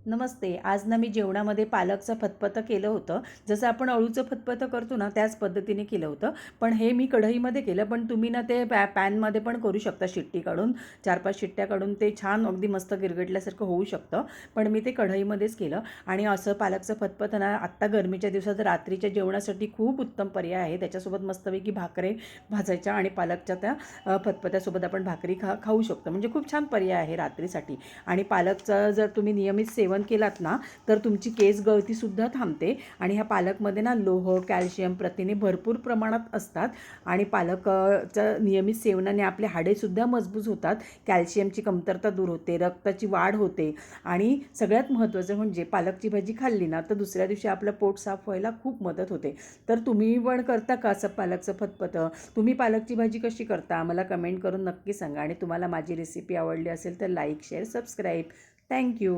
नमस्ते. आज ना मी जेवणामध्ये पालकचं फतफतं केलं होतं. जसं आपण अळूचं फतफतं करतो ना, त्याच पद्धतीने केलं होतं. पण हे मी कढईमध्ये केलं. पण तुम्ही ना ते पॅनमध्ये पण करू शकता शिट्टी काढून. 4-5 शिट्ट्या काढून ते छान अगदी मस्त गिरगटल्यासारखं होऊ शकतं. पण मी ते कढईमध्येच केलं. आणि असं पालकचं फतफतं ना, आत्ता गरमीच्या दिवसात रात्रीच्या जेवणासाठी खूप उत्तम पर्याय आहे. त्याच्यासोबत मस्तपैकी भाकरी भाजायच्या आणि पालकच्या त्या फतफत्यासोबत आपण भाकरी खाऊ शकतो. म्हणजे खूप छान पर्याय आहे रात्रीसाठी. आणि पालकचं जर तुम्ही नियमित सेवन केलात ना, तर तुमची केस गळतीसुद्धा थांबते. आणि ह्या पालकमध्ये ना लोह, कॅल्शियम, प्रथिने भरपूर प्रमाणात असतात. आणि पालकचं नियमित सेवनाने आपले हाडेसुद्धा मजबूत होतात. कॅल्शियमची कमतरता दूर होते, रक्ताची वाढ होते. आणि सगळ्यात महत्त्वाचं म्हणजे पालकची भाजी खाल्ली ना, तर दुसऱ्या दिवशी आपलं पोट साफ व्हायला खूप मदत होते. तर तुम्ही पण करता का असं पालकचं फतफतं? तुम्ही पालकची भाजी कशी करता? मला कमेंट करून नक्की सांगा. आणि तुम्हाला माझी रेसिपी आवडली असेल तर लाईक, शेअर, सबस्क्राईब. थँक्यू.